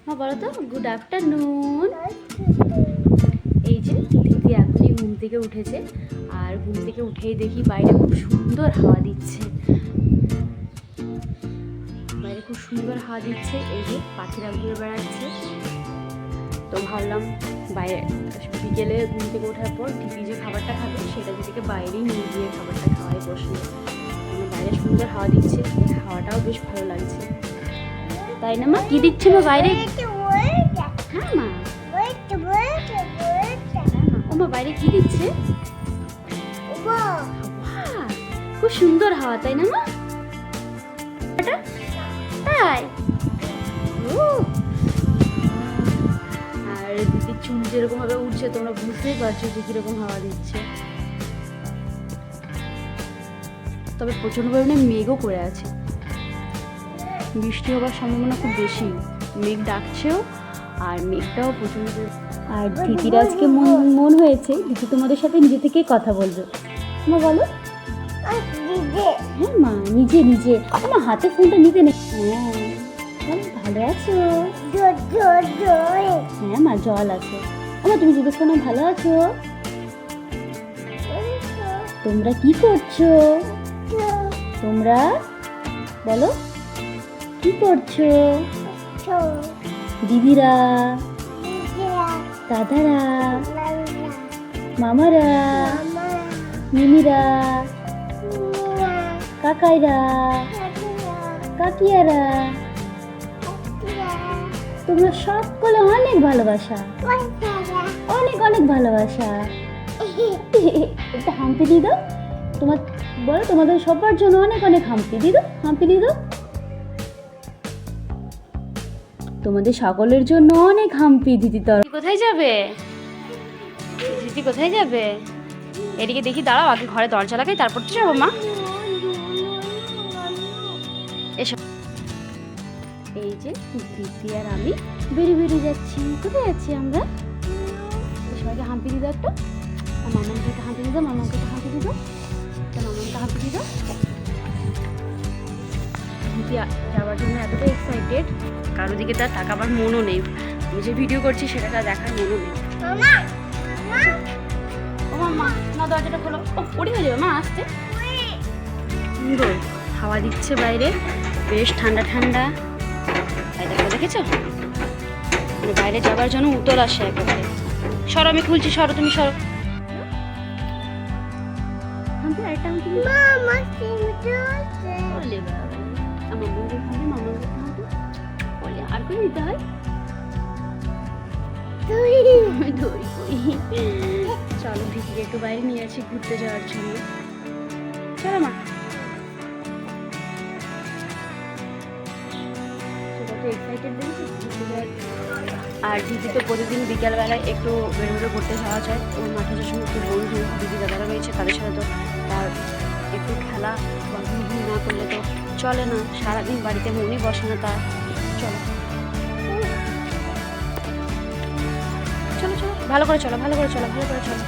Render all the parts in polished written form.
হ্যাঁ বলো তো, গুড আফটারনুন। এই যে দিদি এখনই ঘুম থেকে উঠেছে, আর ঘুম থেকে উঠেই দেখি বাইরে খুব সুন্দর হাওয়া দিচ্ছে। বাইরে খুব সুন্দর হাওয়া দিচ্ছে, এই যে পাখিরা ঘুরে বেড়াচ্ছে। তো ভাবলাম বাইরে বিকেলে ঘুম থেকে ওঠার পর দিদি যে খাবারটা খাবে সেটা দিদিকে বাইরেই নিয়ে গিয়ে খাবারটা খাওয়াই বসলে। বাইরে সুন্দর হাওয়া দিচ্ছে, হাওয়াটাও বেশ ভালো লাগছে, তাই না মা? কি দিচ্ছে মা বাইরে? হ্যাঁ মা, ও মা বাইরে কি দিচ্ছে? খুব সুন্দর হাওয়া, তাই না মা? তাই আর দিদির চুল যেরকম ভাবে উঠছে তোমরা বুঝতেই পারছো যে কিরকম হাওয়া দিচ্ছে। তবে প্রচন্ড পরিমাণে মেঘও করে আছে, বৃষ্টি হবার সম্ভাবনা খুব বেশি। মেঘ ডাকছেও, আর মেঘটাও প্রচন্ড। আর দিদির আজকে মন হয়েছে দিদি তোমাদের সাথে নিজে থেকে কথা বলবে। মা বলো। হ্যাঁ মা, নিজে নিজে। আমার হাতে ফোনটা নিতে নেই। হ্যাঁ ভালো আছো? হ্যাঁ মা, জল আছে। আমার তুমি জিজ্ঞেস করো ভালো আছো? তোমরা কি করছো? তোমরা বলো কি করছো? দিদিরা, দাদারা, মামারা, মিমিরা, কাকাইরা, কাকিয়ারা, তোমরা সকলে অনেক ভালোবাসা, অনেক অনেক ভালোবাসা। একটা হাম্পি দিয়ে দাও। তোমার বলো তোমাদের সবার জন্য অনেক অনেক হাম্পি দিয়ে দাও, হাম্পি দিয়ে দাও। তোমাদের সকলের জন্য অনেক হাম্পি দিদি। কোথায় যাবে দিদি? কোথায় যাবে? এদিকে দেখি, দাঁড়াও আগে ঘরে দরজা লাগাই, তারপর তো যাবো মা। এসো। এই যে দিদি আর আমি বেরিয়ে যাচ্ছি। কোথায় যাচ্ছি আমরা? সবাইকে হাম্পি দিয়ে দাও একটা। মামাকে একটা হাম্পি দিয়ে দাও, মামাকে একটা হাম্পি দিয়ে দাও, মামাকে হাম্পি দিয়ে দাও। দিদি যাওয়ার জন্য এতটাই এক্সাইটেড, কারো দিকে তার তাকাবার মনও নেই। আমি যে ভিডিও করছি সেটা তার দেখার মনও নেই। ও মামা, না দরজাটা খোলো। ও পড়ে হয়ে যাবে মা, আসতে। সুন্দর হাওয়া দিচ্ছে বাইরে, বেশ ঠান্ডা ঠান্ডা। দেখেছো বাইরে যাবার জন্য উতল আসে একেবারে। সরো, আমি খুলছি, সরো তুমি, সরো। আর করে নিতে হয়। চলো দিদিকে একটু বাইরে নিয়ে আছি ঘুরতে যাওয়ার জন্য। চলো মা। আর দিদি তো প্রতিদিন বিকালবেলায় একটু বেরোবে ঘুরতে যাওয়া যায়। ওর মাঠে যে সমস্ত বন্ধু দিদি দাদারা রয়েছে তাদের সাথে তো তার একটু খেলা বা ঘুরঘুর না করলে তো চলে না। সারাদিন বাড়িতে মনই বসে না তার। চলো চলো চলো, ভালো করে চলো, ভালো করে চলো, ভালো করে চলো,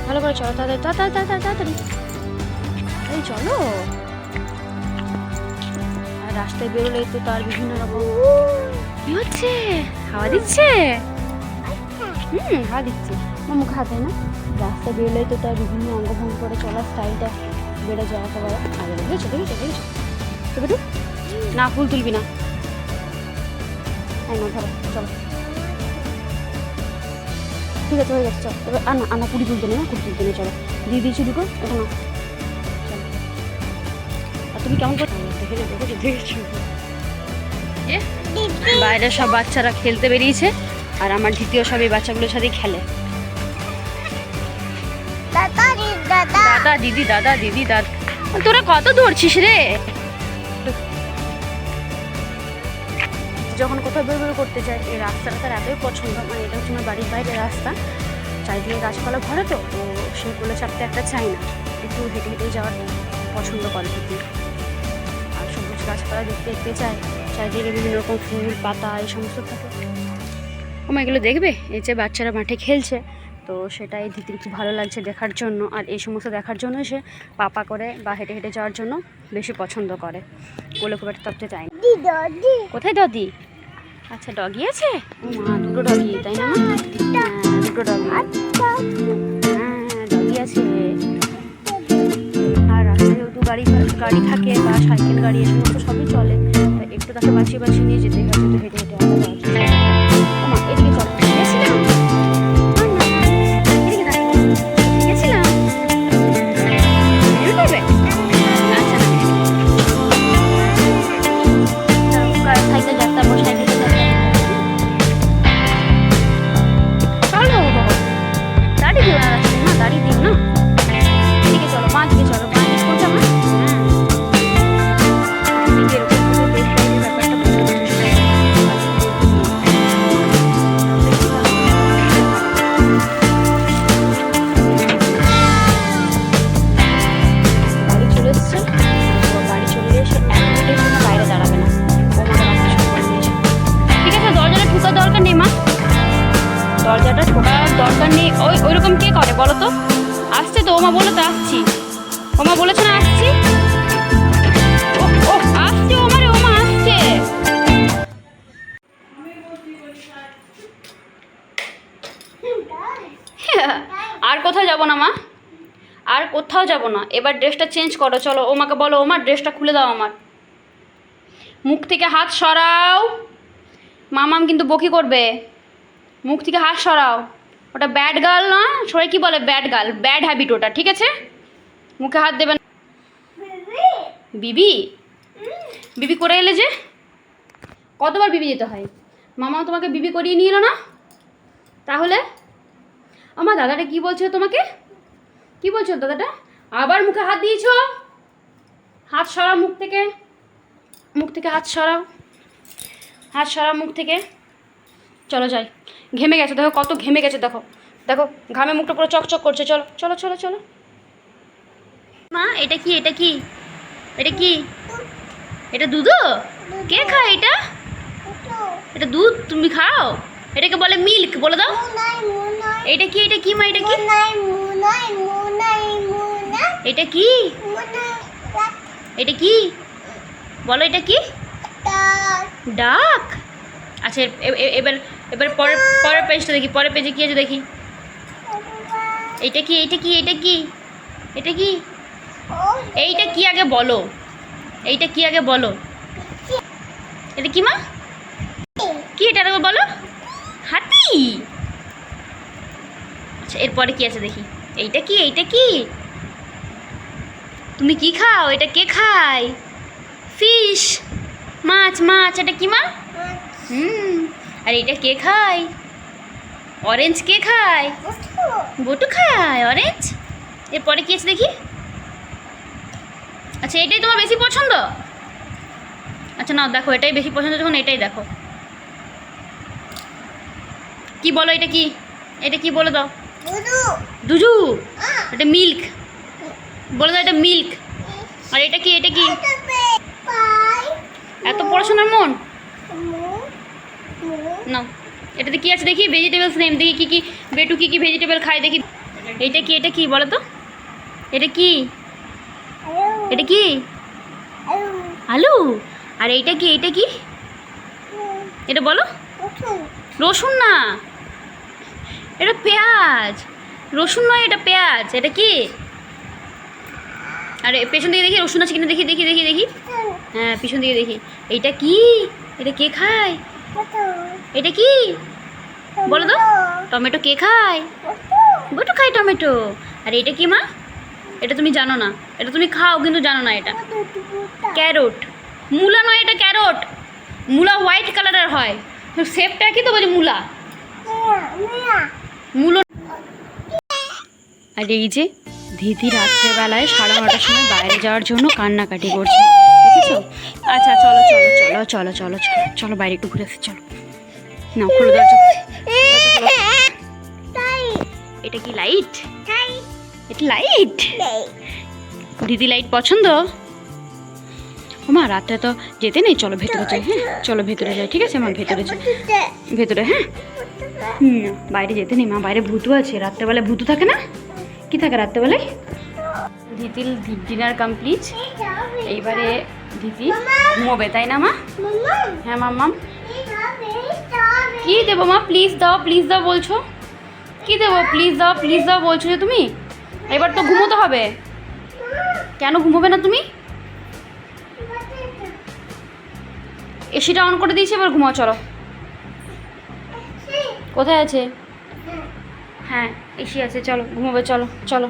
ভালো করে চলো, তাড়াতাড়ি এই চলো। আর রাস্তায় বেরোলেই তো তার বিভিন্ন রকম কি হচ্ছে, হাওয়া দিচ্ছে। হাওয়া দিচ্ছে, আমার মুখে হাতে না। রাস্তায় বেরোলেই তো তার বিভিন্ন অঙ্গভঙ্গ করে চলার স্টাইলটা বেড়ে যায় একেবারে। আগে দেখেছো দেখেছো না, ফুল তুলবি না। হ্যাঁ না, ধরো, চলো। ঠিক আছে, হয়ে যাচ্ছে, চলো। এবার আনা কুড়ি তুলতে নেই, কুড়ি তুলতে নেই, চলো দিয়ে দিয়েছি দুটো, এটা না। চলো। আর তুমি কেমন করছো? দেখেছো বাইরে সব বাচ্চারা খেলতে বেরিয়েছে, আর আমার দ্বিতীয় সব এই বাচ্চাগুলোর সাথেই খেলে। দাদা দিদি, দাদা দিদি, দাদা। তোরা কত দৌড়ছিস রে? যখন কোথাও বের করতে যায় এই রাস্তাটা তার এতই পছন্দ। মানে এটা হচ্ছে আমার বাড়ির বাইরের রাস্তা, চারিদিকে গাছপালা ভরে, তো সে বলে চাপতে একটা চাই না, একটু হেঁটে হেঁটেই যাওয়ার পছন্দ করে দিদি। আর সবুজ গাছপালা দেখতে চায়, চারিদিকে বিভিন্ন রকম ফুল পাতা এই সমস্ত থাকে। আমার এগুলো দেখবে, এই যে বাচ্চারা মাঠে খেলছে, তো সেটাই দিদির খুব ভালো লাগছে দেখার জন্য। আর এই সমস্ত দেখার জন্য সে পাপা করে বা হেঁটে হেঁটে যাওয়ার জন্য বেশি পছন্দ করে, বলে খুব একটা চায় না। কোথায় দাদি? আচ্ছা ডগি আছে? ও মা, দুটো ডগি তাই না? হ্যাঁ দুটো ডগি। হ্যাঁ ডগি আছে। আর রাস্তায় যেহেতু গাড়ি থাকে বা সাইকেল গাড়ি এ সমস্ত সবই চলে, তাই একটু তাকে বাঁচিয়ে নিয়ে যেতে হবে। তো হেঁটে হেঁটে আমরা যাচ্ছি। ও মা এদিকে চল। গেছিলাম এদিকে গেছিলাম। আচ্ছা সাইকেল যাত্রা সাইকেল চলো দাঁড়িয়ে দিও না, রাস্তায় না দাঁড়িয়ে দিও না। এদিকে চলো, মা দিকে চলো। মা দিকে কোনটা মা? গাড়ি চলে এসছে। গাড়ি চলে এসে 1 মিনিটের জন্য বাইরে দাঁড়াবে না। ও মাকে রাখতে শুরু করে দিয়েছে। ঠিক আছে দরজাটা ঢোকার দরকার নেই মা, দরজাটা ঢোকার দরকার নেই। ওইরকম কে করে বলো তো? আসছে তো ওমা, বলো তো আসছি। ওমা বলেছে না আসছি। ও আসছে ওমা রে, ওমা আসছে। আর কোথাও যাব না মা, আর কোথাও যাব না। এবার ড্রেসটা চেঞ্জ করো, চলো। ওমাকে বলো ওমা ড্রেসটা খুলে দাও আমার। মুখ থেকে হাত সরাও, মামাম কিন্তু বকি করবে। মুখ থেকে হাত সরাও, ওটা ব্যাড গার্ল না, সবাই কি বলে ব্যাড গার্ল, ব্যাড হ্যাবিট ওটা, ঠিক আছে? মুখে হাত দেবেন। বিবি বিবি করে এলে যে, কতবার বিবি যেতে হয়? মামা তোমাকে বিবি করিয়ে নিয়ে এলো না? তাহলে আমার দাদাটা কি বলছে তোমাকে? কি বলছো দাদাটা? আবার মুখে হাত দিয়েছো। হাত সরাও মুখ থেকে, মুখ থেকে হাত সরাও, হাত সরাও মুখ থেকে। চলো যাই, ঘেমে গেছে দেখো, কত ঘেমে গেছে দেখো, দেখো ঘামে মুখটা পুরো চকচক করছে। চলো চলো চলো চলো। মা এটা কি? এটা কি? এটা কি? এটা দুধ? কে খায় এটা? এটা দুধ তুমি খাও? এটাকে বলে মিল্ক, বলে দাও। এটা কি? এটা কি মা? এটা কি? এটা কি? এটা কি বলো? এটা কি? ডাক। আচ্ছা এবার এবার পরের পেজটা দেখি, পরের পেজে কি আছে দেখি। এইটা কি? এইটা কি? এটা কি? এটা কি? এইটা কি আগে বলো, এইটা কি আগে বলো। এটা কি মা? কি এটা আগে বলো? হাতি। আচ্ছা এরপরে কি আছে দেখি। এইটা কি? এইটা কি? তুমি কি খাও? এটা কে খায়? ফিশ, মাছ। মাছ এটা কি মা? আর এটা কে খায়? অরেঞ্জ কে খায়? বটু খায় অরেঞ্জ। এরপরে কি আছে দেখি। আচ্ছা এটাই তোমার বেশি পছন্দ? আচ্ছা নাও দেখো, এটাই বেশি পছন্দ যখন এটাই দেখো। কি বলো এটা কি? এটা কি বলে দাও। দুজু। এটা মিল্ক, বলে দাও এটা মিল্ক। আর এটা কি? এটা কি? এত পড়াশোনার মন না। এটাতে কি আছে দেখি? ভেজিটেবলস নেম দেখি, কি কি বেটু কি কি ভেজিটেবল খায় দেখি। এইটা কি? এটা কি বলো তো? এটা কি? এটা কি? আলু। আর এইটা কি? এইটা কি? এটা বলো। রসুন না, এটা পেঁয়াজ। রসুন নয়, এটা পেঁয়াজ। এটা কি? আরে পেছন দিকে দেখি রসুন আছে কিনা দেখি দেখি দেখি দেখি। হ্যাঁ পিছন দিকে দেখি। এইটা কি? এটা কে খায়? এটা কি বলো তো? টমেটো কে খায়? বটু খায় টমেটো। আর এটা কি মা? এটা তুমি জানো না, এটা তুমি খাও কিন্তু জানো না। এটা ক্যারট। মূলা নয়, এটা ক্যারট। মূলা হোয়াইট কালারের হয়, শেপটা কি তো বলি মূলা। মূলো। আর এই যে দিদি রাত্রেবেলায় 9:30টার সময় বাইরে যাওয়ার জন্য কান্নাকাটি করছে, দেখেছো? আচ্ছা চলো চলো চলো চলো চলো চলো চলো বাইরে একটু ঘুরে আসি, চলো। না খুলে দরজা। এটা কি লাইট? এটা লাইট? দিদি লাইট পছন্দ? মা রাত্রে তো যেতে নেই, চলো ভেতরে যাই। হ্যাঁ চলো ভেতরে যাই, ঠিক আছে মা? ভেতরে যাই, ভেতরে। হ্যাঁ বাইরে যেতে নেই মা, বাইরে ভূতও আছে। রাত্রেবেলায় ভূত থাকে না? কি থাকে রাত্রেবেলায়? দিদির ডিনার কমপ্লিট। এইবারে দিদি ঘুমোবে তাই না মা? হ্যাঁ মাম্মাম। কি দেবো মা? প্লিজ দাও বলছো। কি দেবো? প্লিজ দাও বলছো যে তুমি। এবার তো ঘুমোতে হবে। কেন ঘুমোবে না তুমি? এসিটা অন করে দিয়েছি, এবার ঘুমাও চলো। কোথায় আছে? হ্যাঁ এসি আছে, চলো ঘুমোবে, চলো চলো।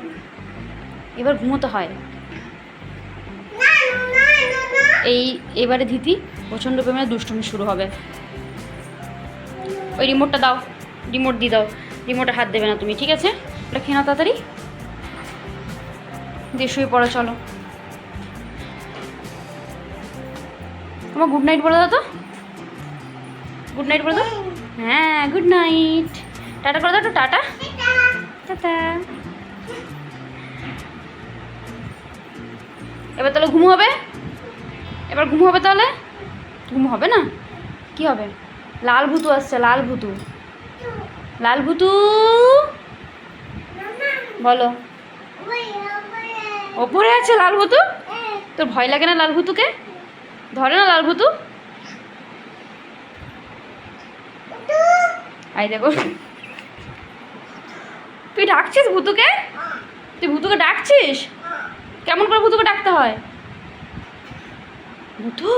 এবার ঘুমোতে হয়। এবারে দিদি প্রচণ্ড পরিমাণে দুষ্টুমি শুরু হবে। ওই রিমোটটা দাও, রিমোট দিয়ে দাও। রিমোটে হাত দেবে না তুমি, ঠিক আছে? ওটা খেয়ে নাও তাড়াতাড়ি, দিয়ে শুয়ে পড়ো চলো। তোমার গুড নাইট বলে দাও তো, গুড নাইট বলে দাও। হ্যাঁ গুড নাইট, টাটা করে দাও তো, টাটা টাটা। এবার তাহলে ঘুম হবে, এবার ঘুম হবে তাহলে। ঘুম হবে না, কি হবে? লাল ভুতু আসছে, লাল ভুতু, লাল ভুতু বলো। ওপরে আছে লাল ভুতু? তোর ভয় লাগে না লাল ভুতুকে? ধরে না লাল ভুতু? আই দেখো, তুই ডাকছিস ভুতুকে? তুই ভুতুকে ডাকছিস? কেমন করে ভুতুকে ডাকতে হয়? ভুতু,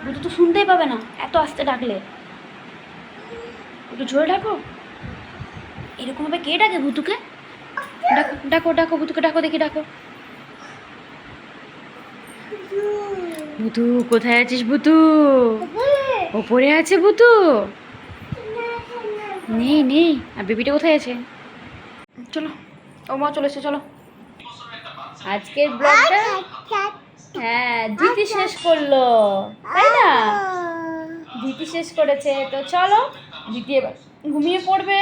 ভুতু তো শুনতেই পাবে না এত আস্তে ডাকলে। একটু জোরে ডাকো। এরকমভাবে কে ডাকে ভুতুকে? ডাকো ডাকো ডাকো, ভুতুকে ডাকো, দেখি ডাকো। ভুতু কোথায় আছিস? ভুতু ওপরে আছে ভুতু। নেই নেই, আর বেবিটা কোথায় আছে? চলো, ও মা চলে এসে, চলো। আজকের ব্লগটা হ্যাঁ দিদি শেষ করলো, তাই না? দিদি শেষ করেছে, তো চলো দিদি এবার ঘুমিয়ে পড়বে।